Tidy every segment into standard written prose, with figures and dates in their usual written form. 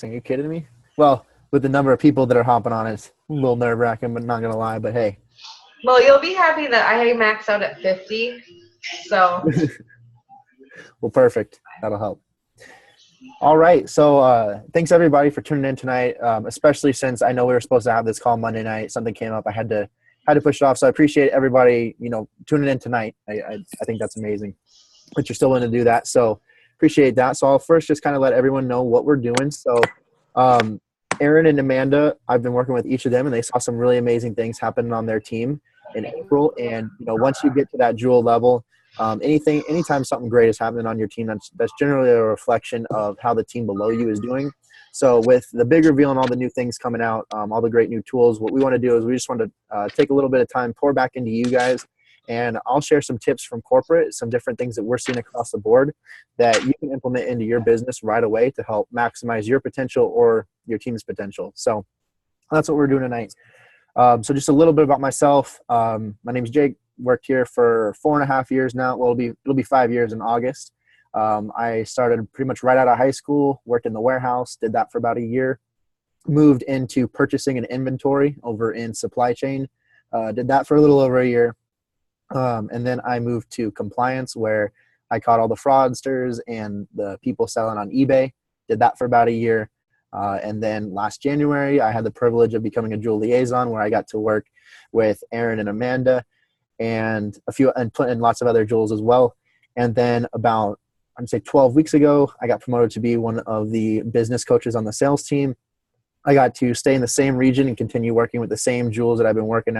Are you kidding me? Well, with the number of people that are hopping on, it's a little nerve wracking, but not gonna lie. But hey, Well, you'll be happy that I max out at 50. So, well, perfect. That'll help. All right. So thanks everybody for tuning in tonight. Especially since I know we were supposed to have this call Monday night. Something came up. I had to push it off. So I appreciate everybody, tuning in tonight. I think that's amazing that you're still willing to do that. So appreciate that. So I'll first just kind of let everyone know what we're doing. So Aaron and Amanda, I've been working with each of them, and they saw some really amazing things happening on their team in April. And once you get to that jewel level, anytime something great is happening on your team, that's generally a reflection of how the team below you is doing. So with the big reveal and all the new things coming out, all the great new tools, what we want to do is we just want to take a little bit of time, pour back into you guys, and I'll share some tips from corporate, some different things that we're seeing across the board that you can implement into your business right away to help maximize your potential or your team's potential. So that's what we're doing tonight. So just a little bit about myself. My name is Jake. Worked here for 4.5 years now. Well, it'll be 5 years in August. I started pretty much right out of high school, worked in the warehouse, did that for about a year, moved into purchasing and inventory over in supply chain, did that for a little over a year. And then I moved to compliance, where I caught all the fraudsters and the people selling on eBay, did that for about a year. And then last January, I had the privilege of becoming a jewel liaison, where I got to work with Aaron and Amanda and lots of other jewels as well. And then about, I'd say 12 weeks ago, I got promoted to be one of the business coaches on the sales team. I got to stay in the same region and continue working with the same jewels that I've been working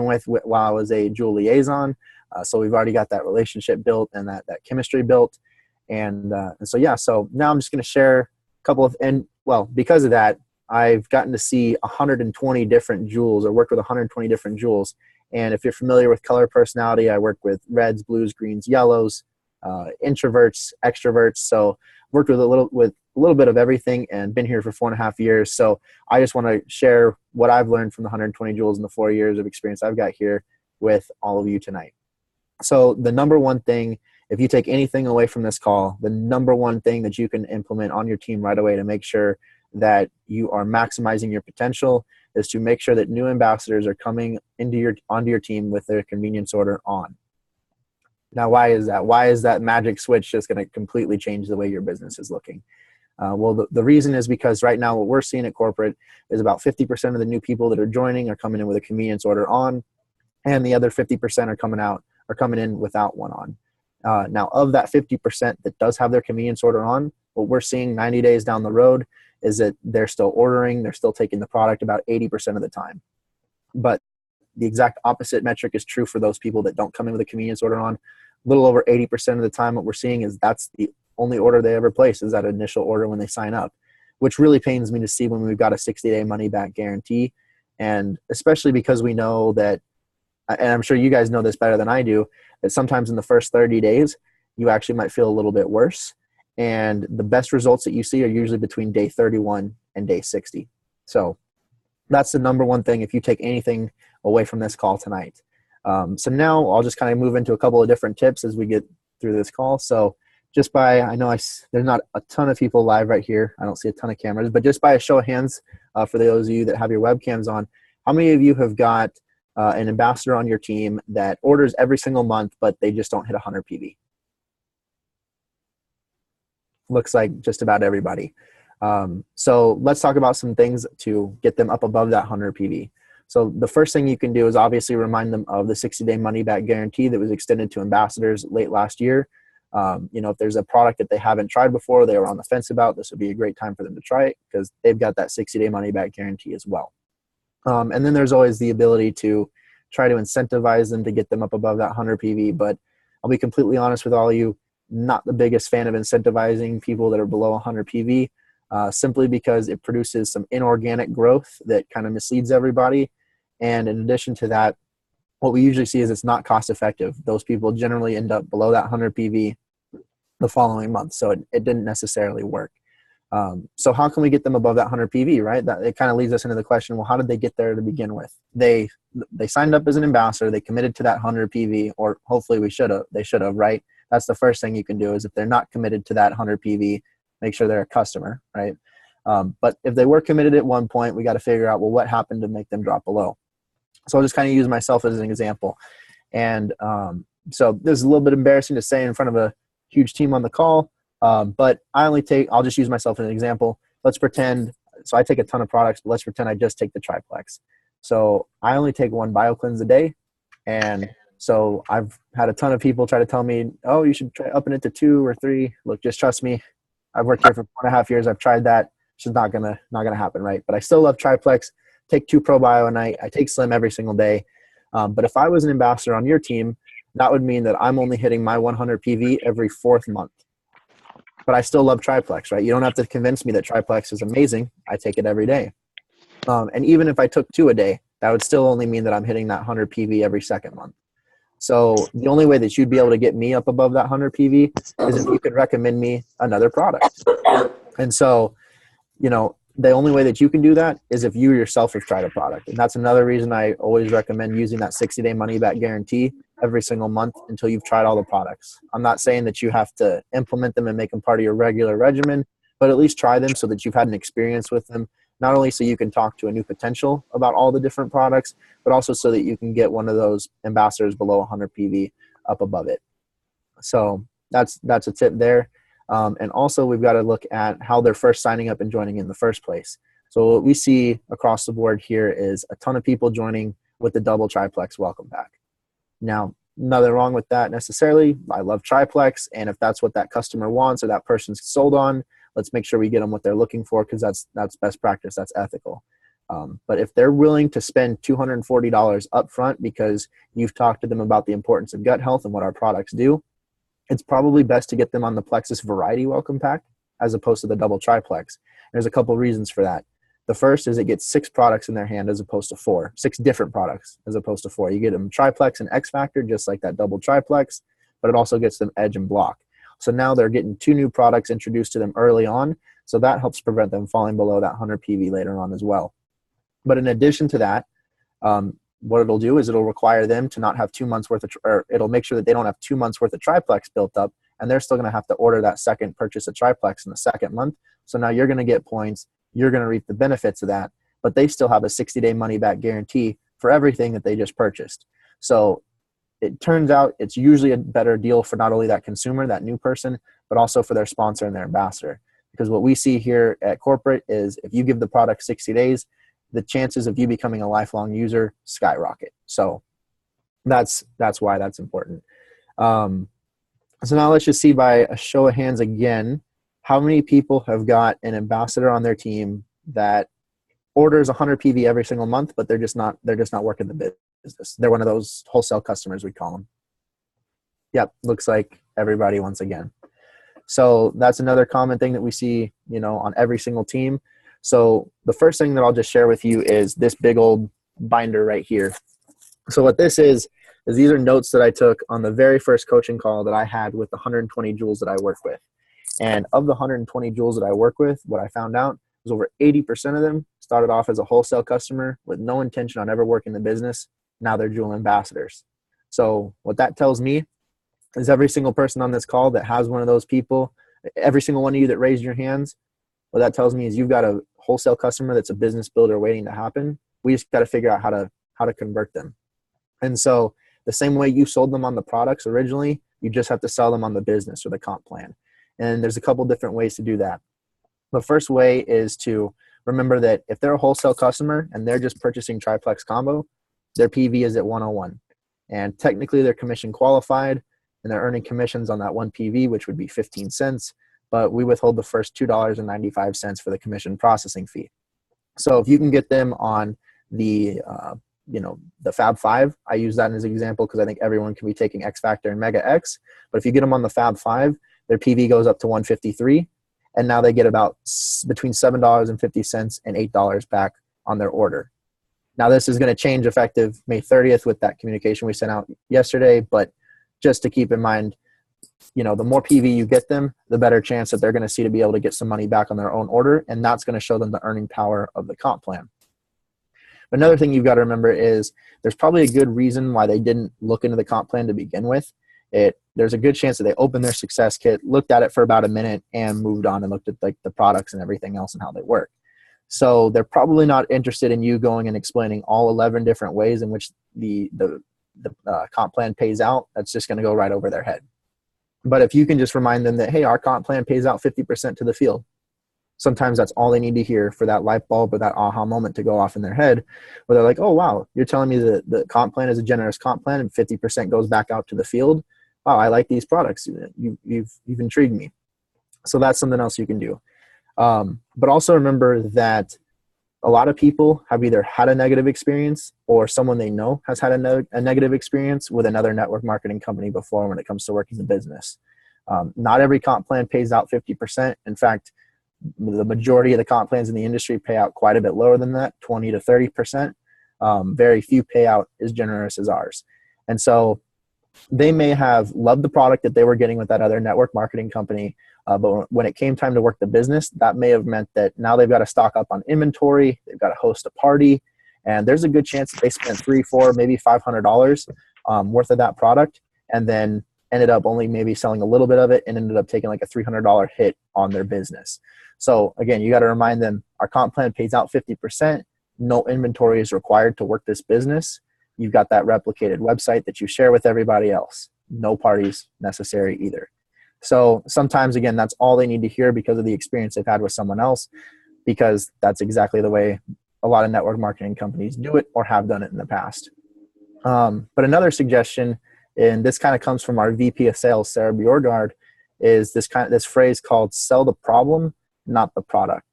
with while I was a jewel liaison. So we've already got that relationship built and that chemistry built. And so now I'm just going to share a couple of, because of that, I've gotten to see 120 different jewels, or worked with 120 different jewels. And if you're familiar with color personality, I work with reds, blues, greens, yellows, introverts, extroverts. So worked with a little bit of everything, and been here for 4.5 years. So I just want to share what I've learned from the 120 jewels in the 4 years of experience I've got here with all of you tonight. So the number one thing, if you take anything away from this call, the number one thing that you can implement on your team right away to make sure that you are maximizing your potential is to make sure that new ambassadors are coming onto your team with their convenience order on. Now, why is that? Why is that magic switch just going to completely change the way your business is looking? Well, the reason is because right now what we're seeing at corporate is about 50% of the new people that are joining are coming in with a convenience order on, and the other 50% are coming in without one on. Now, of that 50% that does have their convenience order on, what we're seeing 90 days down the road is that they're still ordering, they're still taking the product about 80% of the time. But the exact opposite metric is true for those people that don't come in with a convenience order on. A little over 80% of the time, what we're seeing is that's the only order they ever place, is that initial order when they sign up, which really pains me to see when we've got a 60-day money-back guarantee. And especially because we know that, and I'm sure you guys know this better than I do, that sometimes in the first 30 days, you actually might feel a little bit worse. And the best results that you see are usually between day 31 and day 60. So that's the number one thing if you take anything away from this call tonight. So now I'll just kind of move into a couple of different tips as we get through this call. So there's not a ton of people live right here. I don't see a ton of cameras, but just by a show of hands, for those of you that have your webcams on, how many of you have got an ambassador on your team that orders every single month, but they just don't hit 100 PV? Looks like just about everybody. So let's talk about some things to get them up above that 100 PV. So the first thing you can do is obviously remind them of the 60-day money-back guarantee that was extended to ambassadors late last year. If there's a product that they haven't tried before, they were on the fence about, this would be a great time for them to try it because they've got that 60-day money-back guarantee as well. And then there's always the ability to try to incentivize them to get them up above that 100 PV. But I'll be completely honest with all of you, not the biggest fan of incentivizing people that are below 100 PV, simply because it produces some inorganic growth that kind of misleads everybody. And in addition to that, what we usually see is it's not cost effective. Those people generally end up below that 100 PV the following month. So it didn't necessarily work. So how can we get them above that 100 PV, right? That it kind of leads us into the question, well, how did they get there to begin with? They signed up as an ambassador, they committed to that 100 PV, or hopefully they should have, right? That's the first thing you can do is if they're not committed to that 100 PV, make sure they're a customer, right? But if they were committed at one point, we got to figure out, well, what happened to make them drop below? So I'll just kind of use myself as an example. And so this is a little bit embarrassing to say in front of a huge team on the call, but I'll just use myself as an example. Let's pretend, so I take a ton of products, but let's pretend I just take the triplex. So I only take one BioCleanse a day. And so I've had a ton of people try to tell me, oh, you should try upping it to 2 or 3. Look, just trust me. I've worked here for 4.5 years. I've tried that. It's just not gonna happen, right? But I still love triplex. Take 2 ProBio a night. I take Slim every single day. But if I was an ambassador on your team, that would mean that I'm only hitting my 100 PV every 4th month. But I still love triplex, right? You don't have to convince me that triplex is amazing. I take it every day. And even if I took 2 a day, that would still only mean that I'm hitting that 100 PV every 2nd month. So the only way that you'd be able to get me up above that 100 PV is if you could recommend me another product. And so, the only way that you can do that is if you yourself have tried a product. And that's another reason I always recommend using that 60-day money-back guarantee every single month until you've tried all the products. I'm not saying that you have to implement them and make them part of your regular regimen, but at least try them so that you've had an experience with them, not only so you can talk to a new potential about all the different products, but also so that you can get one of those ambassadors below 100 PV up above it. So that's a tip there. And also we've got to look at how they're first signing up and joining in the first place. So what we see across the board here is a ton of people joining with the double triplex welcome pack. Now, nothing wrong with that necessarily. I love triplex, and if that's what that customer wants or that person's sold on, let's make sure we get them what they're looking for, because that's best practice, that's ethical. But if they're willing to spend $240 up front because you've talked to them about the importance of gut health and what our products do, it's probably best to get them on the Plexus Variety Welcome Pack as opposed to the double triplex. There's a couple reasons for that. The first is it gets 6 products in their hand as opposed to 4, 6 different products as opposed to 4. You get them triplex and X Factor just like that double triplex, but it also gets them Edge and Block. So now they're getting 2 new products introduced to them early on, so that helps prevent them falling below that 100 PV later on as well. But in addition to that, what it'll do is it'll require them to not have 2 months worth of, or it'll make sure that they don't have 2 months worth of triplex built up, and they're still going to have to order that second purchase of triplex in the 2nd month. So now you're going to get points, you're going to reap the benefits of that, but they still have a 60-day money-back guarantee for everything that they just purchased. So it turns out it's usually a better deal for not only that consumer, that new person, but also for their sponsor and their ambassador. Because what we see here at corporate is if you give the product 60 days, the chances of you becoming a lifelong user skyrocket. So that's why that's important. So now let's just see by a show of hands again, how many people have got an ambassador on their team that orders 100 PV every single month, but they're just not working the business. They're one of those wholesale customers, we call them. Yep, looks like everybody once again. So that's another common thing that we see, on every single team. So the first thing that I'll just share with you is this big old binder right here. So what this is these are notes that I took on the very first coaching call that I had with the 120 joules that I work with. And of the 120 joules that I work with, what I found out was over 80% of them started off as a wholesale customer with no intention on ever working the business. Now they're Joule ambassadors. So what that tells me is every single person on this call that has one of those people, every single one of you that raised your hands, what that tells me is you've got a wholesale customer that's a business builder waiting to happen. We just got to figure out how to convert them. And so the same way you sold them on the products originally, you just have to sell them on the business or the comp plan. And there's a couple different ways to do that. The first way is to remember that if they're a wholesale customer and they're just purchasing triplex combo, their PV is at 101. And technically they're commission qualified and they're earning commissions on that one PV, which would be 15 cents. But we withhold the first $2.95 for the commission processing fee. So if you can get them on the Fab 5, I use that as an example because I think everyone can be taking X Factor and Mega X. But if you get them on the Fab 5, their PV goes up to 153, and now they get about between $7.50 and $8 back on their order. Now this is going to change effective May 30th with that communication we sent out yesterday, but just to keep in mind, the more PV you get them, the better chance that they're going to see to be able to get some money back on their own order, and that's going to show them the earning power of the comp plan. But another thing you've got to remember is there's probably a good reason why they didn't look into the comp plan to begin with. It there's a good chance that they opened their success kit, looked at it for about a minute, and moved on and looked at like the products and everything else and how they work. So they're probably not interested in you going and explaining all 11 different ways in which the comp plan pays out. That's just going to go right over their head. But if you can just remind them that, hey, our comp plan pays out 50% to the field, sometimes that's all they need to hear for that light bulb or that aha moment to go off in their head, where they're like, oh, wow, you're telling me that the comp plan is a generous comp plan and 50% goes back out to the field. Wow, I like these products. You've intrigued me. So that's something else you can do. But also remember that a lot of people have either had a negative experience or someone they know has had a negative experience with another network marketing company before when it comes to working the business. Not every comp plan pays out 50%. In fact, the majority of the comp plans in the industry pay out quite a bit lower than that, 20 to 30%. Very few pay out as generous as ours. And so they may have loved the product that they were getting with that other network marketing company, but when it came time to work the business, that may have meant that now they've got to stock up on inventory, they've got to host a party, and there's a good chance that they spent $300, $400, maybe $500 worth of that product, and then ended up only maybe selling a little bit of it and ended up taking like a $300 hit on their business. So again, you got to remind them, our comp plan pays out 50%. No inventory is required to work this business. You've got that replicated website that you share with everybody else. No parties necessary either. So sometimes, again, that's all they need to hear because of the experience they've had with someone else, because that's exactly the way a lot of network marketing companies do it or have done it in the past. But another suggestion, and this kind of comes from our VP of Sales, Sarah Bjorgard, is this phrase called "sell the problem, not the product."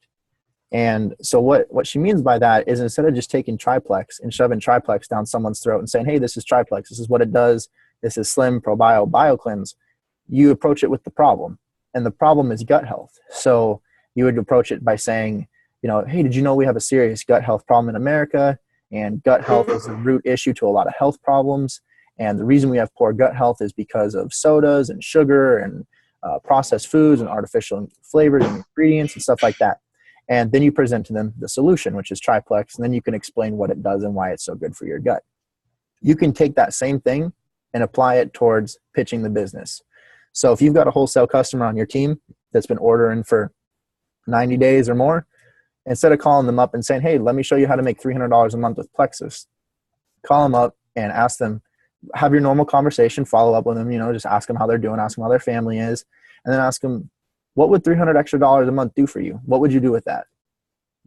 And so what she means by that is, instead of just taking Triplex and shoving Triplex down someone's throat and saying, hey, this is Triplex, this is what it does, this is Slim, ProBio, BioCleanse, you approach it with the problem. And the problem is gut health. So you would approach it by saying, hey, did you know we have a serious gut health problem in America? And gut health is the root issue to a lot of health problems. And the reason we have poor gut health is because of sodas and sugar and processed foods and artificial flavors and ingredients and stuff like that. And then you present to them the solution, which is Triplex, and then you can explain what it does and why it's so good for your gut. You can take that same thing and apply it towards pitching the business. So if you've got a wholesale customer on your team that's been ordering for 90 days or more, instead of calling them up and saying, hey, let me show you how to make $300 a month with Plexus, call them up and ask them, have your normal conversation, follow up with them, just ask them how they're doing, ask them how their family is, and then ask them, what would $300 extra a month do for you? What would you do with that?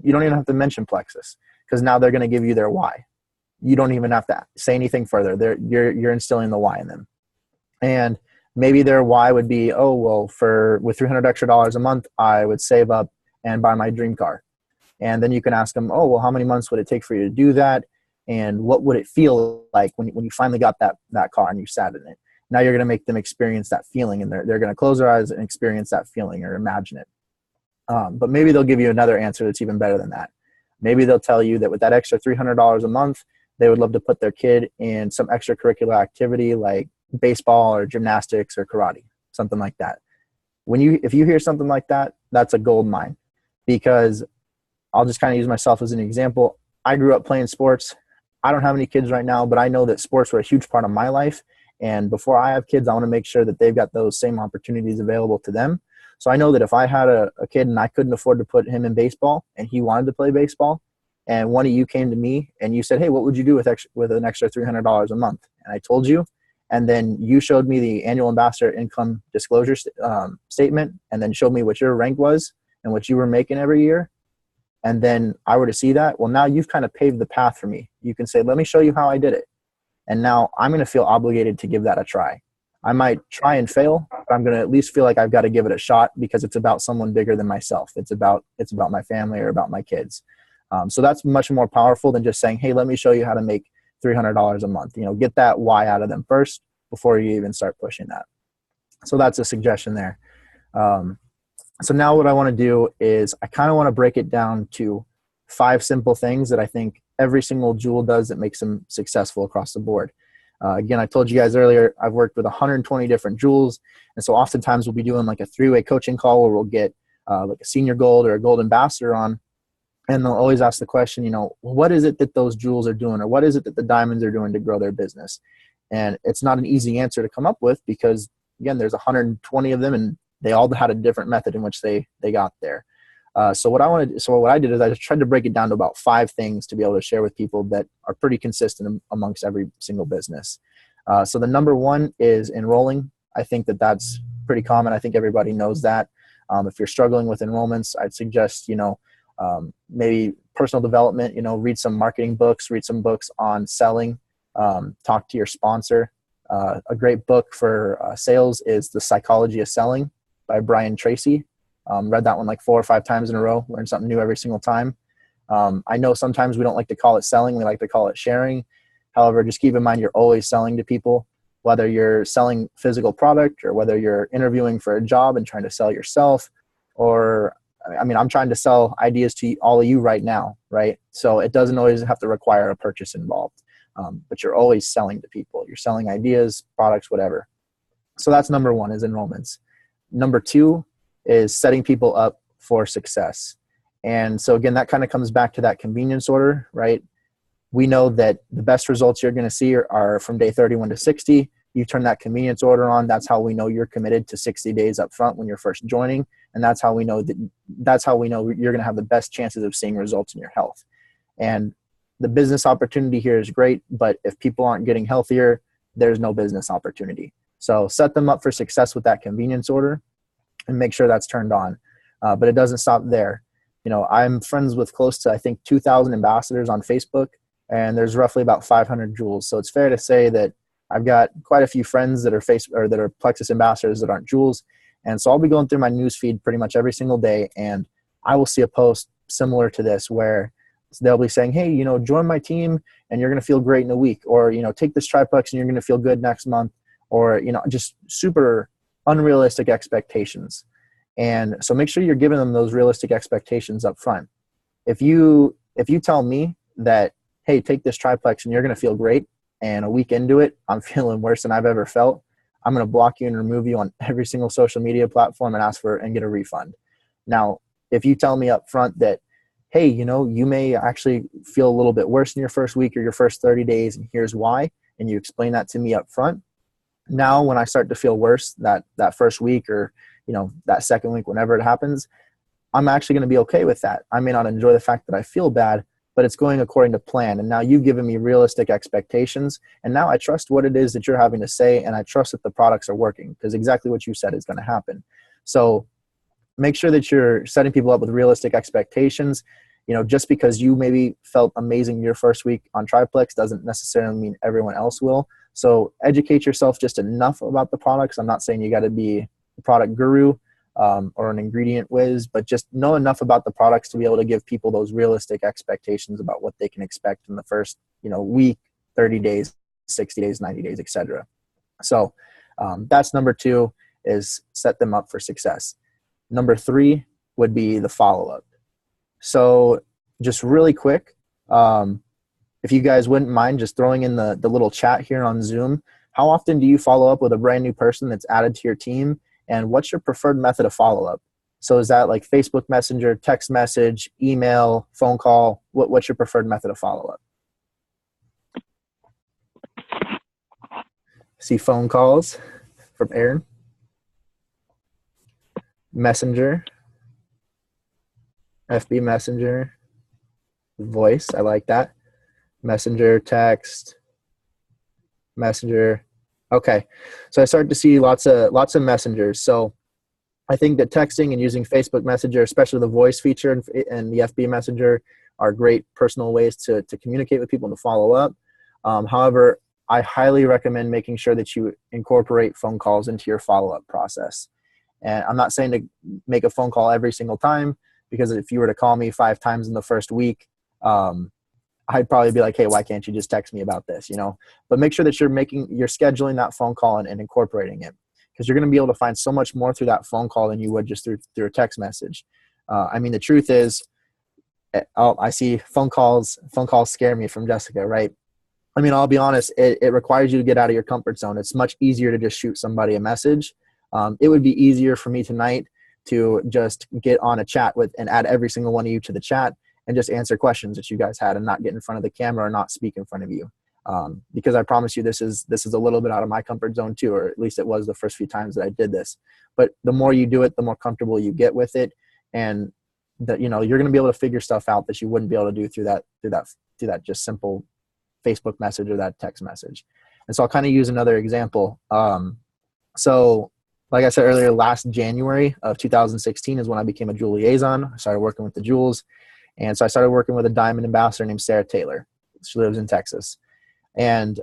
You don't even have to mention Plexus, because now they're going to give you their why. You don't even have to say anything further. You're instilling the why in them. And maybe their why would be, oh, well, with $300 extra a month, I would save up and buy my dream car. And then you can ask them, oh, well, how many months would it take for you to do that? And what would it feel like when you finally got that car and you sat in it? Now you're going to make them experience that feeling, and they're going to close their eyes and experience that feeling or imagine it. But maybe they'll give you another answer that's even better than that. Maybe they'll tell you that with that extra $300 a month, they would love to put their kid in some extracurricular activity like baseball or gymnastics or karate, something like that. If you hear something like that, that's a gold mine, because I'll just kind of use myself as an example. I grew up playing sports. I don't have any kids right now, but I know that sports were a huge part of my life. And before I have kids, I want to make sure that they've got those same opportunities available to them. So I know that if I had a kid and I couldn't afford to put him in baseball and he wanted to play baseball, and one of you came to me and you said, hey, what would you do with an extra $300 a month? And I told you, and then you showed me the annual ambassador income disclosure statement, and then showed me what your rank was and what you were making every year. And then I were to see that, well, now you've kind of paved the path for me. You can say, let me show you how I did it. And now I'm going to feel obligated to give that a try. I might try and fail, but I'm going to at least feel like I've got to give it a shot, because it's about someone bigger than myself. It's about my family or about my kids. So that's much more powerful than just saying, hey, let me show you how to make $300 a month. Get that why out of them first before you even start pushing that. So that's a suggestion there. So now what I want to do is I kind of want to break it down to 5 simple things that I think every single jewel does that makes them successful across the board. Again, I told you guys earlier, I've worked with 120 different jewels. And so oftentimes we'll be doing like a 3-way coaching call where we'll get like a senior gold or a gold ambassador on. And they'll always ask the question, what is it that those jewels are doing, or what is it that the diamonds are doing to grow their business? And it's not an easy answer to come up with, because again, there's 120 of them, and they all had a different method in which they got there. So what I did is I just tried to break it down to about 5 things to be able to share with people that are pretty consistent amongst every single business. So the number one is enrolling. I think that's pretty common. I think everybody knows that. If you're struggling with enrollments, I'd suggest, maybe personal development, read some marketing books, read some books on selling, talk to your sponsor. A great book for sales is The Psychology of Selling by Brian Tracy. Read that one like 4 or 5 times in a row, learned something new every single time. I know sometimes we don't like to call it selling. We like to call it sharing. However, just keep in mind, you're always selling to people, whether you're selling physical product or whether you're interviewing for a job and trying to sell yourself, or I'm trying to sell ideas to all of you right now, right? So it doesn't always have to require a purchase involved, but you're always selling to people. You're selling ideas, products, whatever. So that's number one, is enrollments. Number 2 is setting people up for success. And so again, that kind of comes back to that convenience order, right? We know that the best results you're going to see are from day 31 to 60. You turn that convenience order on. That's how we know you're committed to 60 days up front when you're first joining. And that's how we know you're going to have the best chances of seeing results in your health. And the business opportunity here is great, but if people aren't getting healthier, there's no business opportunity. So set them up for success with that convenience order and make sure that's turned on. But it doesn't stop there. I'm friends with close to, I think, 2,000 ambassadors on Facebook, and there's roughly about 500 jewels. So it's fair to say that I've got quite a few friends that are Plexus ambassadors that aren't jewels. And so I'll be going through my news feed pretty much every single day, and I will see a post similar to this where they'll be saying, hey, join my team and you're going to feel great in a week, or, take this triplex and you're going to feel good next month, or, just super unrealistic expectations. And so make sure you're giving them those realistic expectations up front. If you tell me that, hey, take this triplex and you're going to feel great, and a week into it, I'm feeling worse than I've ever felt, I'm going to block you and remove you on every single social media platform and ask for and get a refund. Now, if you tell me up front that, hey, you may actually feel a little bit worse in your first week or your first 30 days, and here's why, and you explain that to me up front, now when I start to feel worse that first week or, that second week, whenever it happens, I'm actually going to be okay with that. I may not enjoy the fact that I feel bad, but it's going according to plan. And now you've given me realistic expectations. And now I trust what it is that you're having to say. And I trust that the products are working, because exactly what you said is going to happen. So make sure that you're setting people up with realistic expectations. Just because you maybe felt amazing your first week on triplex doesn't necessarily mean everyone else will. So educate yourself just enough about the products. I'm not saying you got to be a product guru or an ingredient whiz, but just know enough about the products to be able to give people those realistic expectations about what they can expect in the first, week, 30 days, 60 days, 90 days, etc. So that's number 2, is set them up for success. Number 3 would be the follow-up. So just really quick, if you guys wouldn't mind just throwing in the little chat here on Zoom, how often do you follow up with a brand new person that's added to your team? And what's your preferred method of follow-up? So is that like Facebook Messenger, text message, email, phone call? What's your preferred method of follow-up? See phone calls from Aaron. Messenger. FB Messenger. Voice, I like that. Messenger, text, Messenger. Okay, so I started to see lots of messengers. So I think that texting and using Facebook Messenger, especially the voice feature and the FB Messenger, are great personal ways to communicate with people and to follow up. However, I highly recommend making sure that you incorporate phone calls into your follow-up process. And I'm not saying to make a phone call every single time, because if you were to call me 5 times in the first week, I'd probably be like, hey, why can't you just text me about this, But make sure that you're scheduling that phone call and incorporating it, because you're going to be able to find so much more through that phone call than you would just through a text message. The truth is, I see phone calls scare me from Jessica, right? I'll be honest, it requires you to get out of your comfort zone. It's much easier to just shoot somebody a message. It would be easier for me tonight to just get on a chat and add every single one of you to the chat and just answer questions that you guys had and not get in front of the camera or not speak in front of you. because I promise you this is a little bit out of my comfort zone too, or at least it was the first few times that I did this. But the more you do it, the more comfortable you get with it, and that you're going to be able to figure stuff out that you wouldn't be able to do through that just simple Facebook message or that text message. And so I'll kind of use another example. So like I said earlier, last January of 2016 is when I became a jewel liaison. I started working with the jewels. And so I started working with a diamond ambassador named Sarah Taylor. She lives in Texas. And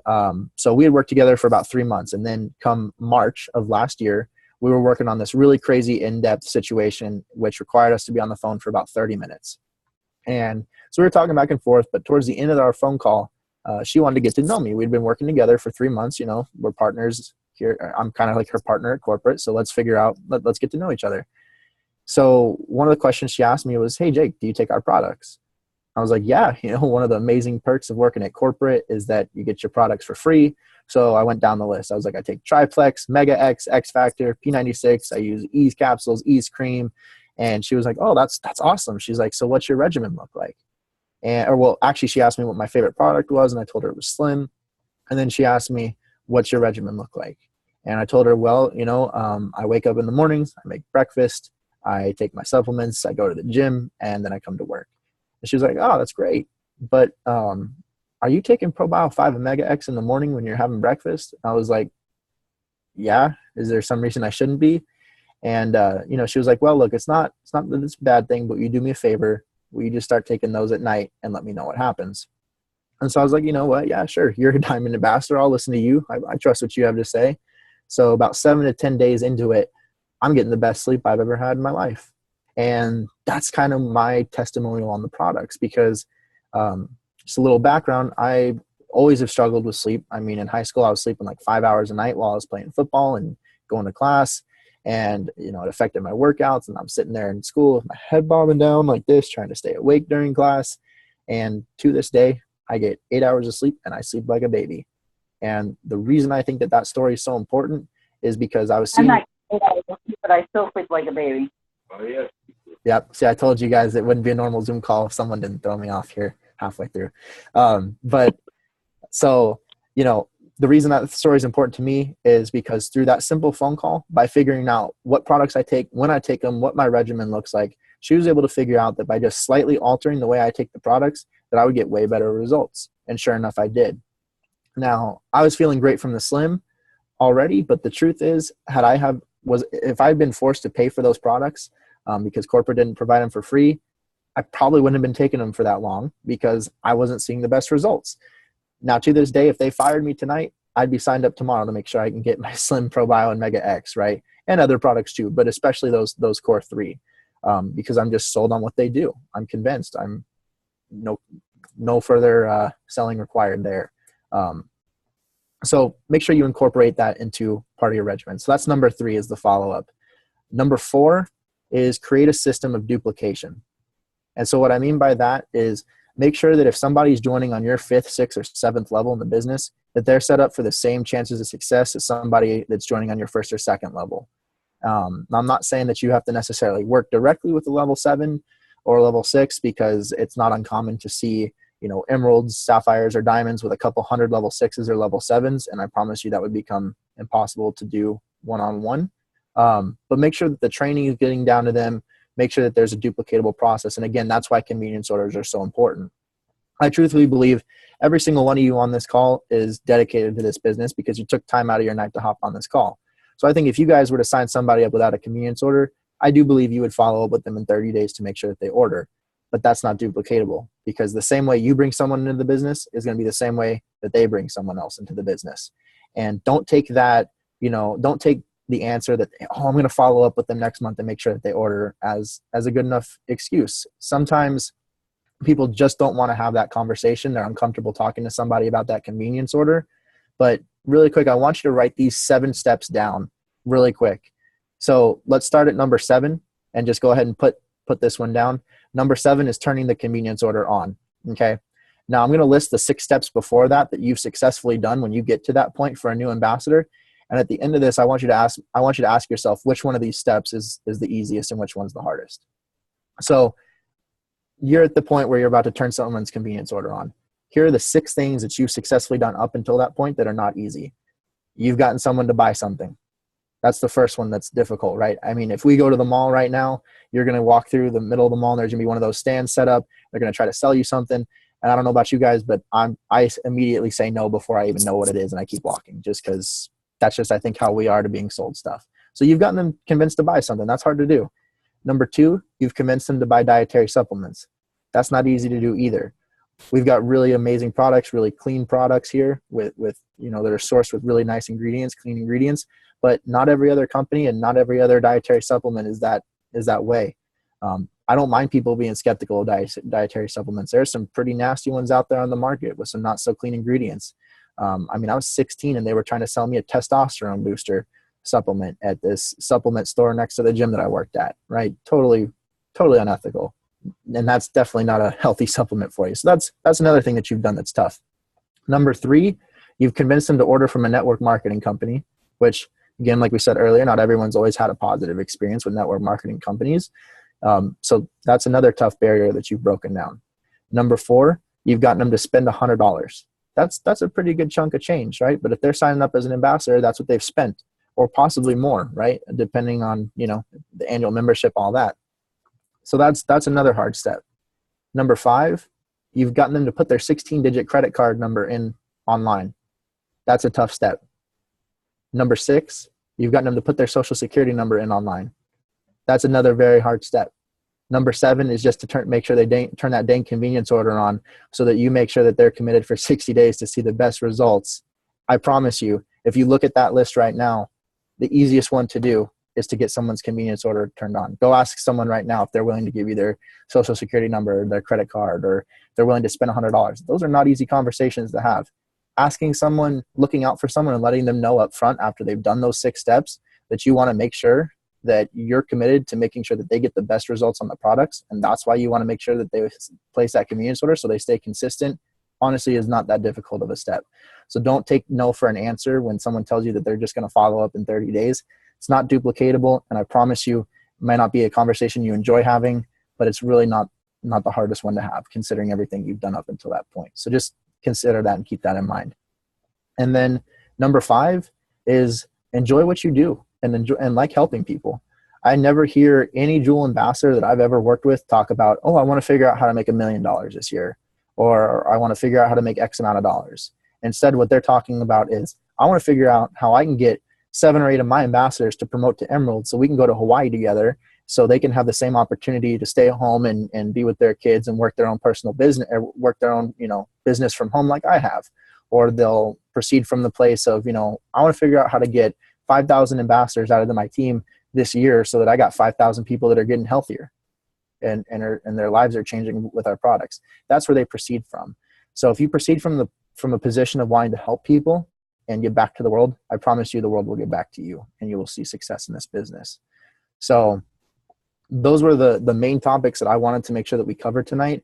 so we had worked together for about 3 months. And then come March of last year, we were working on this really crazy in-depth situation, which required us to be on the phone for about 30 minutes. And so we were talking back and forth, but towards the end of our phone call, she wanted to get to know me. We'd been working together for 3 months. We're partners here. I'm kind of like her partner at corporate. So let's figure out, let's get to know each other. So one of the questions she asked me was, "Hey, Jake, do you take our products?" I was like, "Yeah, one of the amazing perks of working at corporate is that you get your products for free." So I went down the list. I was like, "I take Triplex, Mega X, X Factor, P96. I use Ease capsules, Ease cream." And she was like, "Oh, that's awesome." She's like, "So what's your regimen look like?" Actually, she asked me what my favorite product was, and I told her it was Slim. And then she asked me, "What's your regimen look like?" And I told her, "Well, I wake up in the mornings, I make breakfast, I take my supplements, I go to the gym, and then I come to work." And she was like, "Oh, that's great. But are you taking ProBio 5 and Mega X in the morning when you're having breakfast?" I was like, "Yeah. Is there some reason I shouldn't be?" And, she was like, "Well, look, it's not that it's a bad thing, but you do me a favor. Will you just start taking those at night and let me know what happens?" And so I was like, "You know what? Yeah, sure. You're a diamond ambassador. I'll listen to you. I trust what you have to say." So about 7 to 10 days into it, I'm getting the best sleep I've ever had in my life. And that's kind of my testimonial on the products, because just a little background, I always have struggled with sleep. I mean, in high school, I was sleeping like 5 hours a night while I was playing football and going to class. And, it affected my workouts. And I'm sitting there in school with my head bobbing down like this, trying to stay awake during class. And to this day, I get 8 hours of sleep and I sleep like a baby. And the reason I think that story is so important is because I was seeing. I'm not 8 hours of sleep, but I still sleep like a baby. Oh, yeah. Yep. See, I told you guys it wouldn't be a normal Zoom call if someone didn't throw me off here halfway through. But so, the reason that story is important to me is because through that simple phone call, by figuring out what products I take, when I take them, what my regimen looks like, she was able to figure out that by just slightly altering the way I take the products, that I would get way better results. And sure enough, I did. Now, I was feeling great from the Slim already, but the truth is, if I'd been forced to pay for those products, because corporate didn't provide them for free, I probably wouldn't have been taking them for that long because I wasn't seeing the best results. Now, to this day, if they fired me tonight, I'd be signed up tomorrow to make sure I can get my Slim, ProBio, and Mega X, right? And other products too, but especially those core three, because I'm just sold on what they do. I'm convinced. I'm no further selling required there. So make sure you incorporate that into part of your regimen. So that's number 3 is the follow-up. Number 4 is create a system of duplication. And so what I mean by that is make sure that if somebody's joining on your 5th, 6th, or 7th level in the business, that they're set up for the same chances of success as somebody that's joining on your 1st or 2nd level. I'm not saying that you have to necessarily work directly with a level 7 or level 6, because it's not uncommon to see, emeralds, sapphires, or diamonds with a couple hundred level 6s or level 7s. And I promise you that would become impossible to do one-on-one. But make sure that the training is getting down to them. Make sure that there's a duplicatable process. And again, that's why convenience orders are so important. I truthfully believe every single one of you on this call is dedicated to this business because you took time out of your night to hop on this call. So I think if you guys were to sign somebody up without a convenience order, I do believe you would follow up with them in 30 days to make sure that they order. But that's not duplicatable, because the same way you bring someone into the business is going to be the same way that they bring someone else into the business. And don't take that, don't take the answer that, I'm going to follow up with them next month and make sure that they order as a good enough excuse. Sometimes people just don't want to have that conversation. They're uncomfortable talking to somebody about that convenience order. But really quick, I want you to write these 7 steps down really quick. So let's start at number 7 and just go ahead and put this one down. Number 7 is turning the convenience order on. Okay. Now I'm going to list the 6 steps before that you've successfully done when you get to that point for a new ambassador. And at the end of this, I want you to ask yourself which one of these steps is the easiest and which one's the hardest. So you're at the point where you're about to turn someone's convenience order on. here are the 6 things that you've successfully done up until that point that are not easy. You've gotten someone to buy something. That's the first one that's difficult, right? I mean, if we go to the mall right now, you're going to walk through the middle of the mall and there's going to be one of those stands set up. They're going to try to sell you something. And I don't know about you guys, but I immediately say no before I even know what it is, and I keep walking, just because that's just, I think, how we are to being sold stuff. So you've gotten them convinced to buy something. That's hard to do. Number 2, you've convinced them to buy dietary supplements. That's not easy to do either. We've got really amazing products, really clean products here with that are sourced with really nice ingredients, clean ingredients. But not every other company and not every other dietary supplement is that way. I don't mind people being skeptical of dietary supplements. There's some pretty nasty ones out there on the market with some not so clean ingredients. I was 16 and they were trying to sell me a testosterone booster supplement at this supplement store next to the gym that I worked at, right? Totally unethical. And that's definitely not a healthy supplement for you. So that's another thing that you've done that's tough. Number 3, you've convinced them to order from a network marketing company, which, again, like we said earlier, not everyone's always had a positive experience with network marketing companies. So that's another tough barrier that you've broken down. Number 4, you've gotten them to spend $100. That's a pretty good chunk of change, right? But if they're signing up as an ambassador, that's what they've spent, or possibly more, right? Depending on, the annual membership, all that. So that's another hard step. Number 5, you've gotten them to put their 16-digit credit card number in online. That's a tough step. Number 6, you've gotten them to put their social security number in online. That's another very hard step. Number 7 is just to make sure they turn that dang convenience order on so that you make sure that they're committed for 60 days to see the best results. I promise you, if you look at that list right now, the easiest one to do is to get someone's convenience order turned on. Go ask someone right now if they're willing to give you their social security number, their credit card, or if they're willing to spend $100. Those are not easy conversations to have. Asking someone, looking out for someone and letting them know up front after they've done those 6 steps that you want to make sure that you're committed to making sure that they get the best results on the products. And that's why you want to make sure that they place that convenience order so they stay consistent. Honestly, is not that difficult of a step. So don't take no for an answer when someone tells you that they're just going to follow up in 30 days. It's not duplicatable. And I promise you, it might not be a conversation you enjoy having, but it's really not the hardest one to have considering everything you've done up until that point. So just consider that and keep that in mind. And then number 5 is enjoy what you do and like helping people. I never hear any Jewel ambassador that I've ever worked with talk about, oh, I want to figure out how to make $1 million this year, or I want to figure out how to make X amount of dollars. Instead, what they're talking about is, I want to figure out how I can get 7 or 8 of my ambassadors to promote to Emerald so we can go to Hawaii together so they can have the same opportunity to stay at home and be with their kids and work their own personal business, or work their own, business from home like I have. Or they'll proceed from the place of, I want to figure out how to get 5,000 ambassadors out of my team this year so that I got 5,000 people that are getting healthier and their lives are changing with our products. That's where they proceed from. So if you proceed from a position of wanting to help people and give back to the world, I promise you the world will give back to you and you will see success in this business. So those were the main topics that I wanted to make sure that we covered tonight.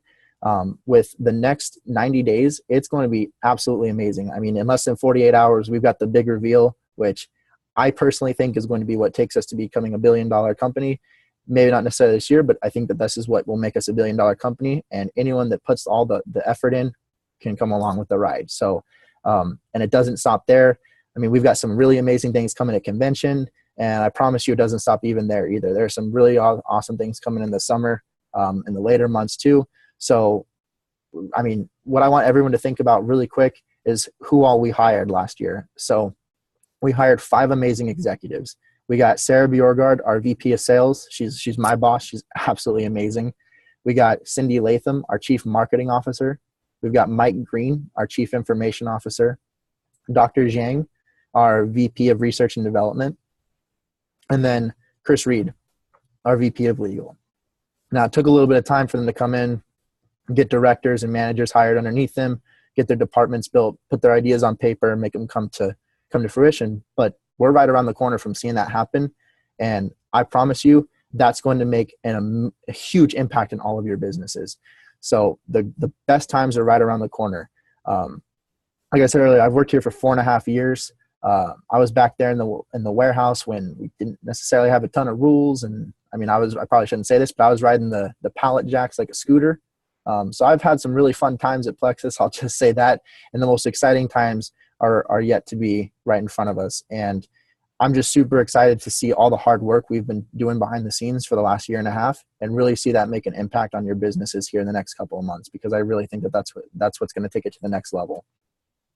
With the next 90 days, it's going to be absolutely amazing. I mean, in less than 48 hours, we've got the big reveal, which I personally think is going to be what takes us to becoming $1 billion company. Maybe not necessarily this year, but I think that this is what will make us $1 billion company. And anyone that puts all the effort in can come along with the ride. So, and it doesn't stop there. I mean, we've got some really amazing things coming at convention, and I promise you it doesn't stop even there either. There are some really awesome things coming in the summer, in the later months too. So, I mean, what I want everyone to think about really quick is who all we hired last year. So we hired 5 amazing executives. We got Sarah Bjorgard, our VP of sales. She's my boss. She's absolutely amazing. We got Cindy Latham, our chief marketing officer. We've got Mike Green, our chief information officer. Dr. Zhang, our VP of research and development. And then Chris Reed, our VP of legal. Now, it took a little bit of time for them to come in, get directors and managers hired underneath them, get their departments built, put their ideas on paper, and make them come to fruition. But we're right around the corner from seeing that happen. And I promise you, that's going to make a huge impact in all of your businesses. So the best times are right around the corner. Like I said earlier, I've worked here for 4.5 years. I was back there in the warehouse when we didn't necessarily have a ton of rules. And I mean, I probably shouldn't say this, but I was riding the pallet jacks like a scooter. So I've had some really fun times at Plexus. I'll just say that. And the most exciting times are yet to be right in front of us. And I'm just super excited to see all the hard work we've been doing behind the scenes for the last year and a half, and really see that make an impact on your businesses here in the next couple of months, because I really think that that's what's going to take it to the next level.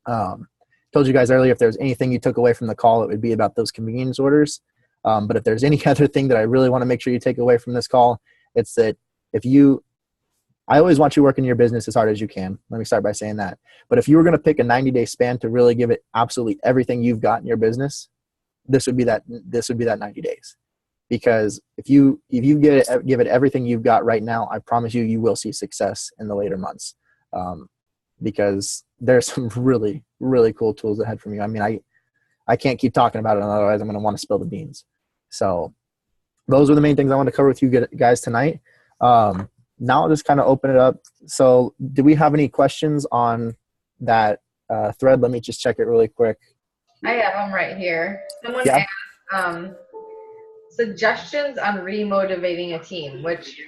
Told you guys earlier, if there's anything you took away from the call, it would be about those convenience orders. But if there's any other thing that I really want to make sure you take away from this call, it's that I always want you working your business as hard as you can. Let me start by saying that. But if you were going to pick a 90-day span to really give it absolutely everything you've got in your business, this would be that 90 days. Because if you give it everything you've got right now, I promise you will see success in the later months. Because there's some really, really cool tools ahead from you. I mean, I can't keep talking about it, otherwise I'm going to want to spill the beans. So those are the main things I want to cover with you guys tonight. Now I'll just kind of open it up. So do we have any questions on that thread? Let me just check it really quick. I have them right here. Someone asked suggestions on remotivating a team, which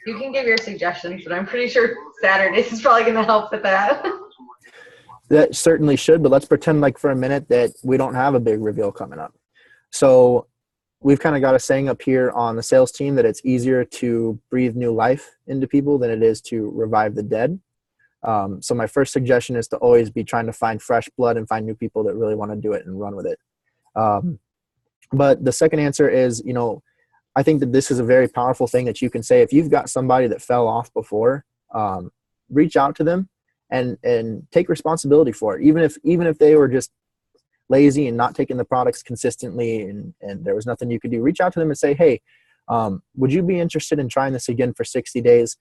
you can give your suggestions, but I'm pretty sure Saturdays is probably going to help with that. That certainly should, but let's pretend like for a minute that we don't have a big reveal coming up. So we've kind of got a saying up here on the sales team that it's easier to breathe new life into people than it is to revive the dead. So my first suggestion is to always be trying to find fresh blood and find new people that really want to do it and run with it. But the second answer is, I think that this is a very powerful thing that you can say. If you've got somebody that fell off before, reach out to them and take responsibility for it. Even if they were just lazy and not taking the products consistently and there was nothing you could do, reach out to them and say, hey, would you be interested in trying this again for 60 days?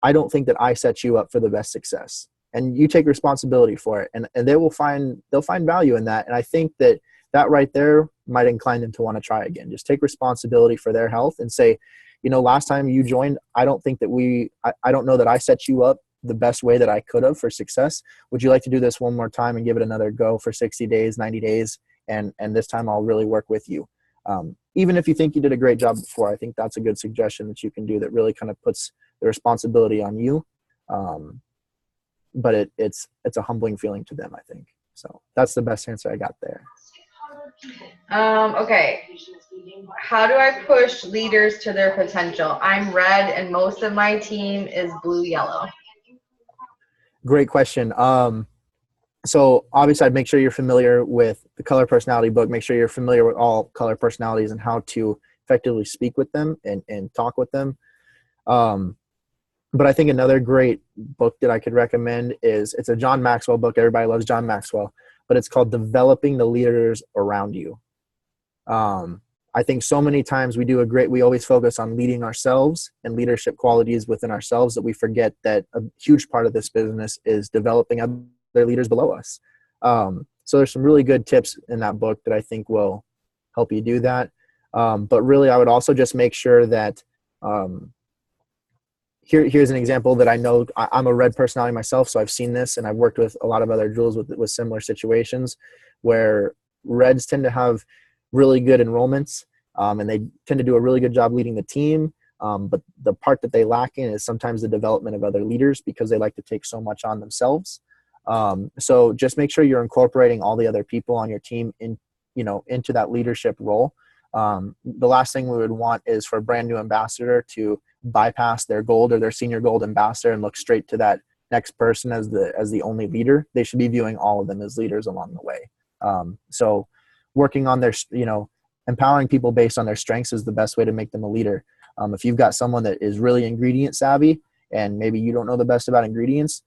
I don't think that I set you up for the best success, and you take responsibility for it, and they'll find value in that. And I think that right there might incline them to want to try again. Just take responsibility for their health and say, last time you joined, I don't think that I don't know that I set you up the best way that I could have for success. Would you like to do this one more time and give it another go for 60 days, 90 days? And this time I'll really work with you. Even if you think you did a great job before, I think that's a good suggestion that you can do that really kind of puts the responsibility on you. But it's a humbling feeling to them, I think. So that's the best answer I got there. Okay. How do I push leaders to their potential? I'm red and most of my team is blue-yellow. Great question. So obviously I'd make sure you're familiar with the color personality book. Make sure you're familiar with all color personalities and how to effectively speak with them and talk with them. But I think another great book that I could recommend it's a John Maxwell book. Everybody loves John Maxwell, but it's called Developing the Leaders Around You. I think so many times we always focus on leading ourselves and leadership qualities within ourselves that we forget that a huge part of this business is developing other leaders below us. So there's some really good tips in that book that I think will help you do that. But really, I would also just make sure that here's an example that I know. I'm a red personality myself, so I've seen this, and I've worked with a lot of other jewels with similar situations where reds tend to have really good enrollments, and they tend to do a really good job leading the team. But the part that they lack in is sometimes the development of other leaders because they like to take so much on themselves. So just make sure you're incorporating all the other people on your team into that leadership role. The last thing we would want is for a brand new ambassador to bypass their gold or their senior gold ambassador and look straight to that next person as the only leader. They should be viewing all of them as leaders along the way. So working on their, empowering people based on their strengths is the best way to make them a leader. If you've got someone that is really ingredient savvy and maybe you don't know the best about ingredients,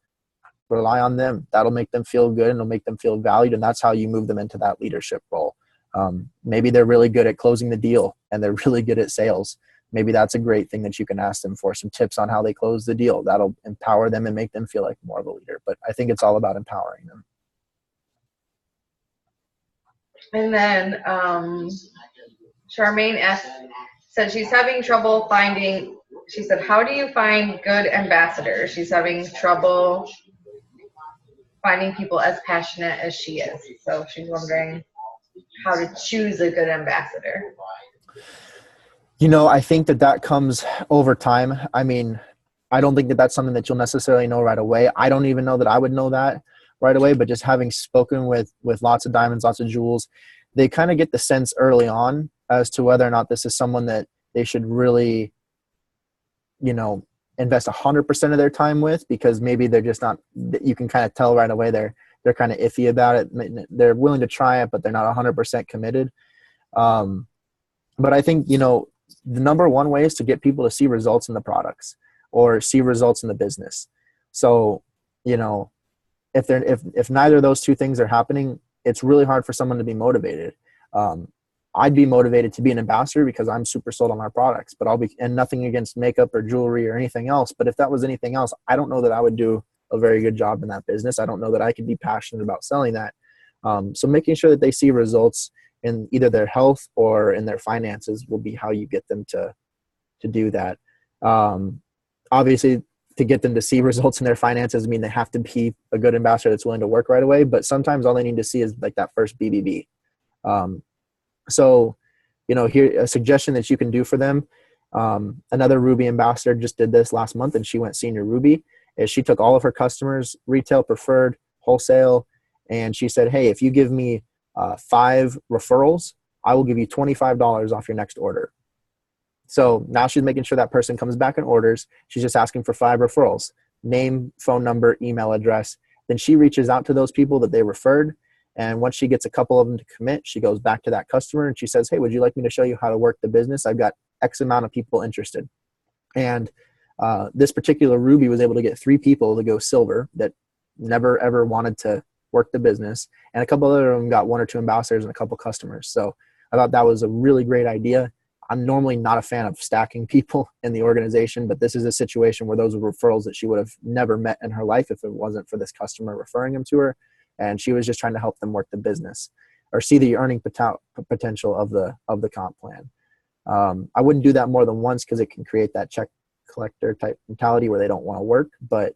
rely on them. That'll make them feel good and it'll make them feel valued. And that's how you move them into that leadership role. Maybe they're really good at closing the deal and they're really good at sales. Maybe that's a great thing that you can ask them for, some tips on how they close the deal. That'll empower them and make them feel like more of a leader. But I think it's all about empowering them. And then Charmaine said she's having trouble finding, she said, how do you find good ambassadors? She's having trouble finding people as passionate as she is. So she's wondering how to choose a good ambassador. I think that comes over time. I mean, I don't think that that's something that you'll necessarily know right away. I don't even know that I would know that right away, but just having spoken with lots of diamonds, lots of jewels, they kind of get the sense early on as to whether or not this is someone that they should really, invest 100% of their time with, because maybe they're just not, you can kind of tell right away they're kind of iffy about it. They're willing to try it, but they're not 100% committed. But I think, the number one way is to get people to see results in the products or see results in the business. So, if neither of those two things are happening, it's really hard for someone to be motivated. I'd be motivated to be an ambassador because I'm super sold on our products, but and nothing against makeup or jewelry or anything else. But if that was anything else, I don't know that I would do a very good job in that business. I don't know that I could be passionate about selling that. So making sure that they see results in either their health or in their finances will be how you get them to do that. Obviously, to get them to see results in their finances, they have to be a good ambassador that's willing to work right away. But sometimes all they need to see is like that first BBB. So, here a suggestion that you can do for them. Another Ruby ambassador just did this last month, and she went senior Ruby. Is she took all of her customers, retail, preferred, wholesale, and she said, "Hey, if you give me 5 referrals, I will give you $25 off your next order." So now she's making sure that person comes back and orders. She's just asking for 5 referrals: name, phone number, email address. Then she reaches out to those people that they referred. And once she gets a couple of them to commit, she goes back to that customer and she says, "Hey, would you like me to show you how to work the business? I've got X amount of people interested." And this particular Ruby was able to get 3 people to go silver that never ever wanted to work the business. And a couple of them got 1 or 2 ambassadors and a couple customers. So I thought that was a really great idea. I'm normally not a fan of stacking people in the organization, but this is a situation where those were referrals that she would have never met in her life if it wasn't for this customer referring them to her. And she was just trying to help them work the business or see the earning potential of the comp plan. I wouldn't do that more than once because it can create that check collector type mentality where they don't want to work, but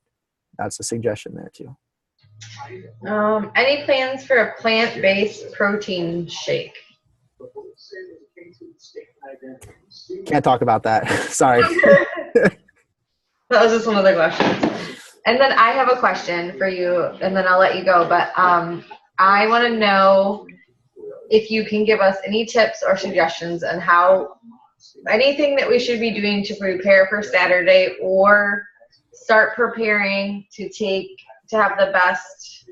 that's a suggestion there too. Any plans for a plant-based protein shake? Can't talk about that. Sorry. That was just one of the questions. And then I have a question for you, and then I'll let you go. But I want to know if you can give us any tips or suggestions on how anything that we should be doing to prepare for Saturday or start preparing to have the best,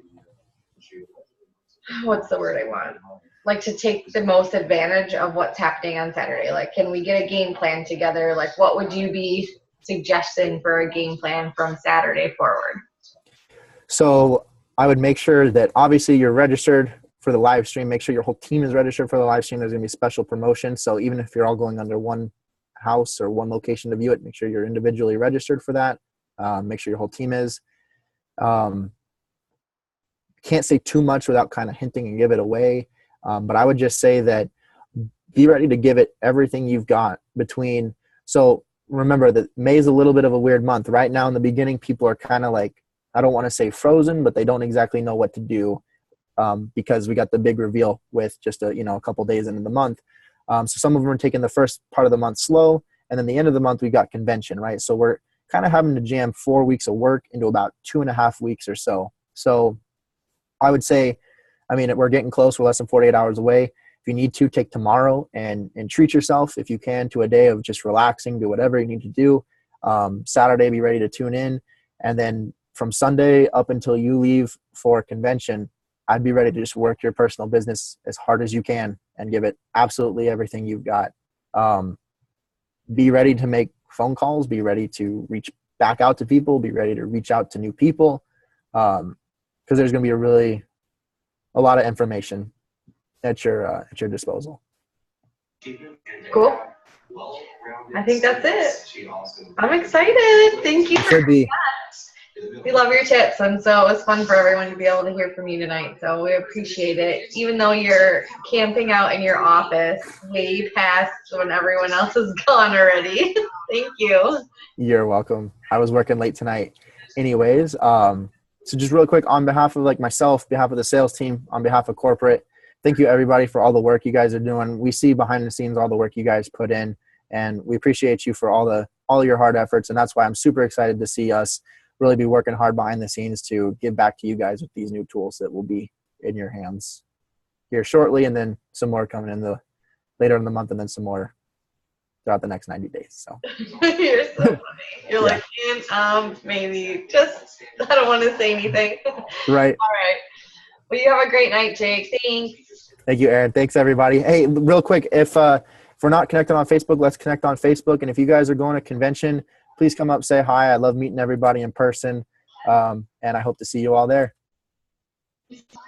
what's the word I want? Like to take the most advantage of what's happening on Saturday. Like, can we get a game plan together? Like, what would you be suggesting for a game plan from Saturday forward? So I would make sure that obviously you're registered for the live stream. Make sure your whole team is registered for the live stream. There's going to be special promotions. So even if you're all going under one house or one location to view it, make sure you're individually registered for that. Make sure your whole team is. Can't say too much without kind of hinting and give it away. But I would just say that be ready to give it everything you've got between. So remember that May is a little bit of a weird month. Right now in the beginning, people are kind of like, I don't want to say frozen, but they don't exactly know what to do because we got the big reveal with just a couple days into the month. So some of them are taking the first part of the month slow, and then the end of the month we got convention, right? So we're kind of having to jam 4 weeks of work into about 2.5 weeks or so. So I would say, we're getting close. We're less than 48 hours away. If you need to, take tomorrow and treat yourself if you can to a day of just relaxing, do whatever you need to do. Saturday, be ready to tune in. And then from Sunday up until you leave for convention, I'd be ready to just work your personal business as hard as you can and give it absolutely everything you've got. Be ready to make phone calls. Be ready to reach back out to people. Be ready to reach out to new people because there's going to be a lot of information at your disposal. Cool. I think that's it. I'm excited. Thank you. Should be. We love your tips, and so it was fun for everyone to be able to hear from you tonight. So we appreciate it, even though you're camping out in your office way past when everyone else is gone already. Thank you. You're welcome. I was working late tonight anyways. So just real quick, on behalf of myself, behalf of the sales team, on behalf of corporate, thank you everybody for all the work you guys are doing. We see behind the scenes all the work you guys put in, And we appreciate you for all of your hard efforts. And that's why I'm super excited to see us really be working hard behind the scenes to give back to you guys with these new tools that will be in your hands here shortly, and then some more coming in later in the month, and then some more throughout the next 90 days. So You're so funny. You're like, maybe just, I don't want to say anything. Right. All right. Well, you have a great night, Jake. Thanks. Thank you, Aaron. Thanks, everybody. Hey, real quick, if we're not connected on Facebook, let's connect on Facebook. And if you guys are going to convention, please come up, say hi. I love meeting everybody in person, and I hope to see you all there.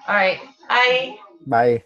All right. Bye. Bye.